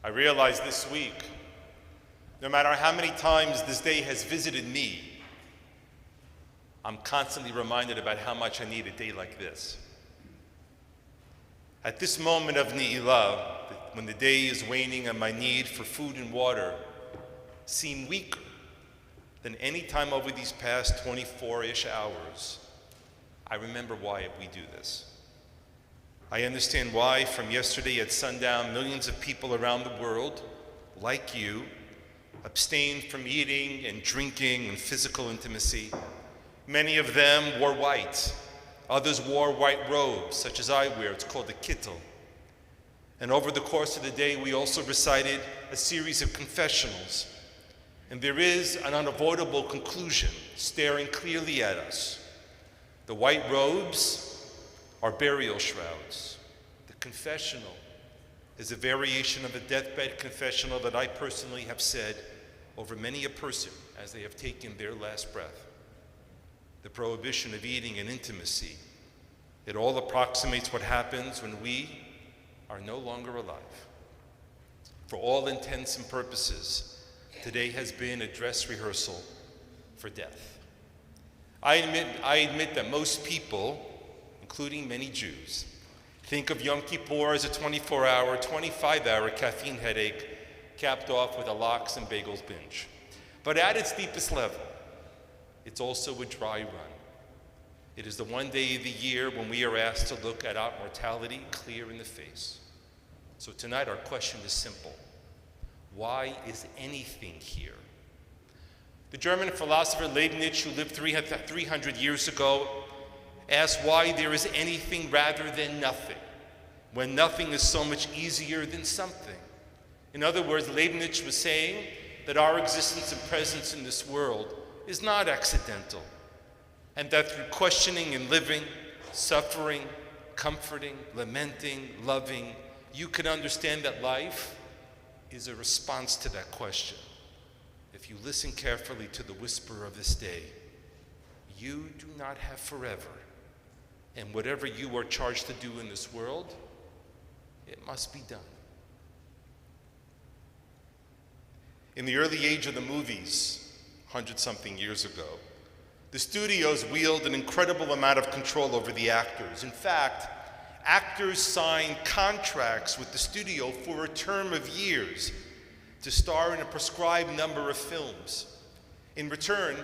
I realized this week, no matter how many times this day has visited me, I'm constantly reminded about how much I need a day like this. At this moment of Ne'ilah, when the day is waning and my need for food and water seem weaker than any time over these past 24-ish hours, I remember why we do this. I understand why from yesterday at sundown, millions of people around the world, like you, abstained from eating and drinking and physical intimacy. Many of them wore white. Others wore white robes, such as I wear. It's called the kittel. And over the course of the day, we also recited a series of confessionals. And there is an unavoidable conclusion staring clearly at us. The white robes are burial shrouds. The confessional is a variation of the deathbed confessional that I personally have said over many a person as they have taken their last breath. The prohibition of eating and intimacy. It all approximates what happens when we are no longer alive. For all intents and purposes, today has been a dress rehearsal for death. I admit that most people, including many Jews, think of Yom Kippur as a 24-hour, 25-hour caffeine headache capped off with a lox and bagels binge. But at its deepest level, it's also a dry run. It is the one day of the year when we are asked to look at our mortality clear in the face. So tonight our question is simple. Why is anything here? The German philosopher Leibniz, who lived 300 years ago, asked why there is anything rather than nothing, when nothing is so much easier than something. In other words, Leibniz was saying that our existence and presence in this world is not accidental, and that through questioning and living, suffering, comforting, lamenting, loving, you can understand that life is a response to that question. If you listen carefully to the whisper of this day, you do not have forever, and whatever you are charged to do in this world, it must be done. In the early age of the movies, 100-something years ago, the studios wield an incredible amount of control over the actors. In fact, actors signed contracts with the studio for a term of years to star in a prescribed number of films. In return,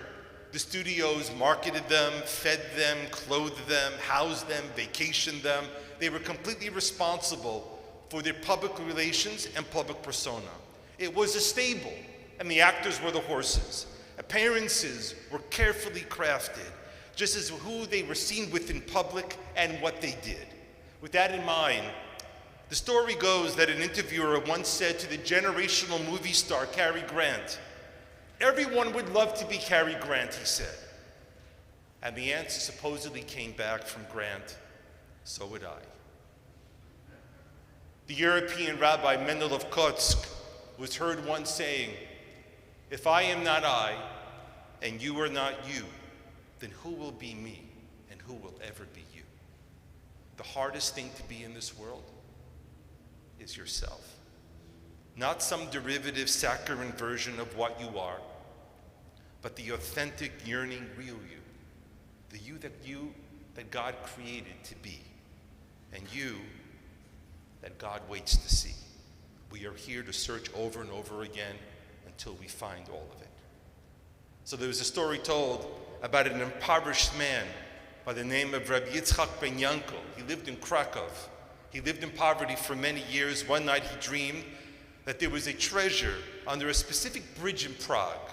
the studios marketed them, fed them, clothed them, housed them, vacationed them. They were completely responsible for their public relations and public persona. It was a stable, and the actors were the horses. Appearances were carefully crafted, just as who they were seen with in public and what they did. With that in mind, the story goes that an interviewer once said to the generational movie star Cary Grant, "Everyone would love to be Cary Grant," he said. And the answer supposedly came back from Grant, "So would I." The European Rabbi Mendel of Kotsk was heard once saying, "If I am not I, and you are not you, then who will be me, and who will ever be you?" The hardest thing to be in this world is yourself. Not some derivative, saccharine version of what you are, but the authentic, yearning, real you. The you that God created to be, and you that God waits to see. We are here to search over and over again until we find all of it. So there was a story told about an impoverished man by the name of Rabbi Yitzchak ben Yankel. He lived in Krakow. He lived in poverty for many years. One night he dreamed that there was a treasure under a specific bridge in Prague.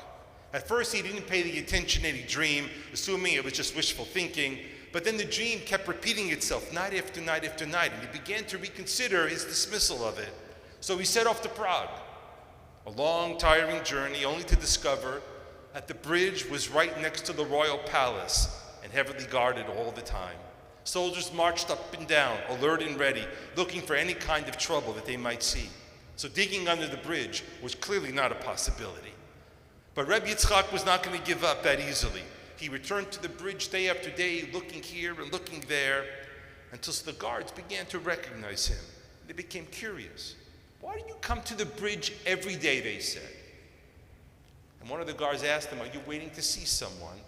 At first he didn't pay the attention in his dream, assuming it was just wishful thinking, but then the dream kept repeating itself night after night after night, and he began to reconsider his dismissal of it. So he set off to Prague. A long, tiring journey, only to discover that the bridge was right next to the royal palace and heavily guarded all the time. Soldiers marched up and down, alert and ready, looking for any kind of trouble that they might see. So digging under the bridge was clearly not a possibility. But Rebbe Yitzchak was not going to give up that easily. He returned to the bridge day after day, looking here and looking there, until the guards began to recognize him. They became curious. "Why do you come to the bridge every day?" they said. And one of the guards asked him, "Are you waiting to see someone?"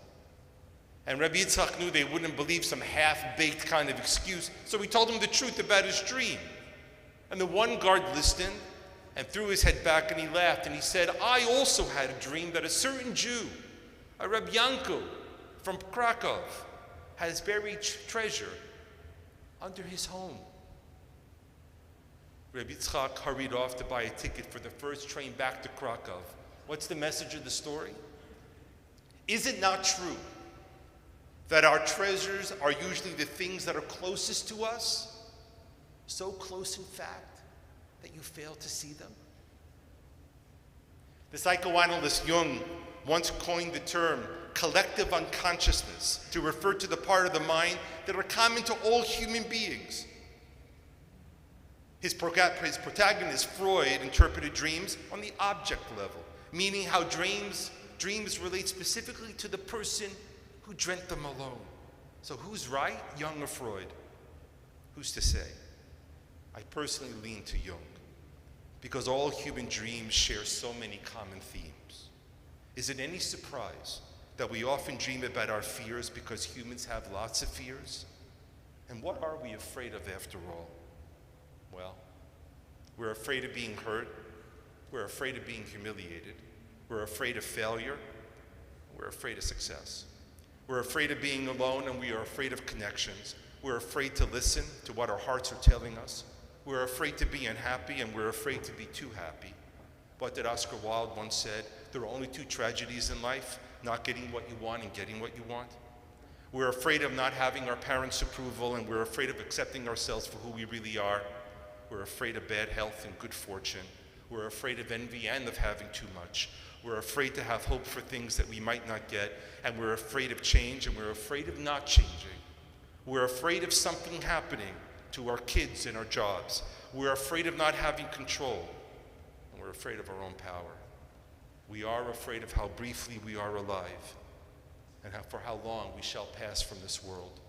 And Rabbi Yitzchak knew they wouldn't believe some half-baked kind of excuse, so he told them the truth about his dream. And the one guard listened and threw his head back and he laughed and he said, "I also had a dream that a certain Jew, a Reb Yankel from Krakow, has buried treasure under his home." Rabbi Yitzchak hurried off to buy a ticket for the first train back to Krakow. What's the message of the story? Is it not true that our treasures are usually the things that are closest to us? So close, in fact, that you fail to see them? The psychoanalyst Jung once coined the term collective unconsciousness to refer to the part of the mind that are common to all human beings. His protagonist, Freud, interpreted dreams on the object level, meaning how dreams relate specifically to the person who dreamt them alone. So who's right, Jung or Freud? Who's to say? I personally lean to Jung, because all human dreams share so many common themes. Is it any surprise that we often dream about our fears because humans have lots of fears? And what are we afraid of after all? Well, we're afraid of being hurt, we're afraid of being humiliated, we're afraid of failure, we're afraid of success. We're afraid of being alone, and we are afraid of connections. We're afraid to listen to what our hearts are telling us. We're afraid to be unhappy, and we're afraid to be too happy. What did Oscar Wilde once said? There are only two tragedies in life: not getting what you want and getting what you want. We're afraid of not having our parents' approval, and we're afraid of accepting ourselves for who we really are. We're afraid of bad health and good fortune. We're afraid of envy and of having too much. We're afraid to have hope for things that we might not get, and we're afraid of change, and we're afraid of not changing. We're afraid of something happening to our kids and our jobs. We're afraid of not having control, and we're afraid of our own power. We are afraid of how briefly we are alive, and for how long we shall pass from this world.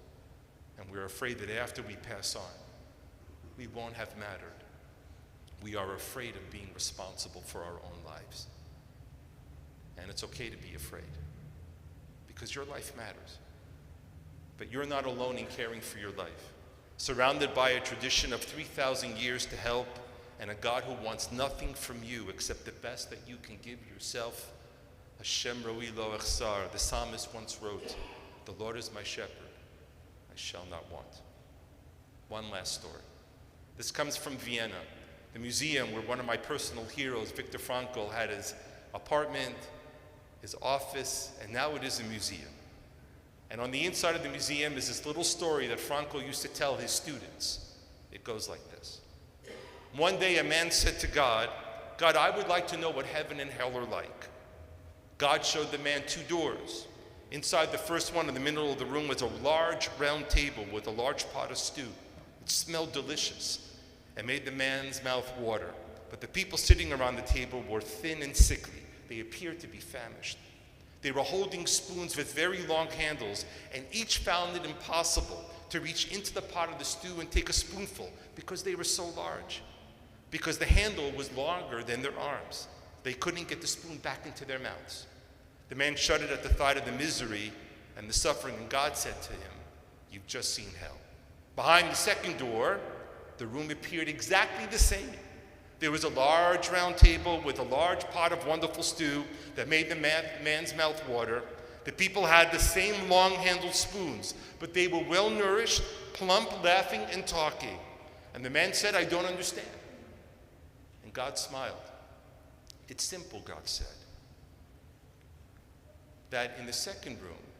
And we're afraid that after we pass on, we won't have mattered. We are afraid of being responsible for our own lives. And it's okay to be afraid, because your life matters. But you're not alone in caring for your life. Surrounded by a tradition of 3,000 years to help, and a God who wants nothing from you except the best that you can give yourself. Hashem ro'i lo echsar. The psalmist once wrote, "The Lord is my shepherd, I shall not want." One last story. This comes from Vienna, the museum where one of my personal heroes, Viktor Frankl, had his apartment, his office, and now it is a museum. And on the inside of the museum is this little story that Frankl used to tell his students. It goes like this. One day a man said to God, "God, I would like to know what heaven and hell are like." God showed the man two doors. Inside the first one, in the middle of the room, was a large round table with a large pot of stew. It smelled delicious and made the man's mouth water. But the people sitting around the table were thin and sickly. They appeared to be famished. They were holding spoons with very long handles, and each found it impossible to reach into the pot of the stew and take a spoonful because they were so large. Because the handle was longer than their arms, they couldn't get the spoon back into their mouths. The man shuddered at the thought of the misery and the suffering, and God said to him, "You've just seen hell." Behind the second door, the room appeared exactly the same. There was a large round table with a large pot of wonderful stew that made the man's mouth water. The people had the same long-handled spoons, but they were well-nourished, plump, laughing, and talking. And the man said, "I don't understand." And God smiled. "It's simple," God said. "That in the second room,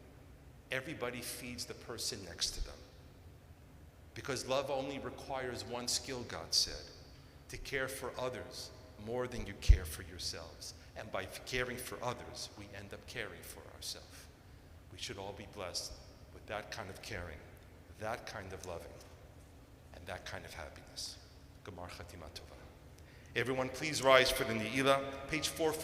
everybody feeds the person next to them. Because love only requires one skill," God said, "to care for others more than you care for yourselves. And by caring for others, we end up caring for ourselves." We should all be blessed with that kind of caring, that kind of loving, and that kind of happiness. Gemar Chatima Tova. Everyone, please rise for the Ne'ilah, page 4.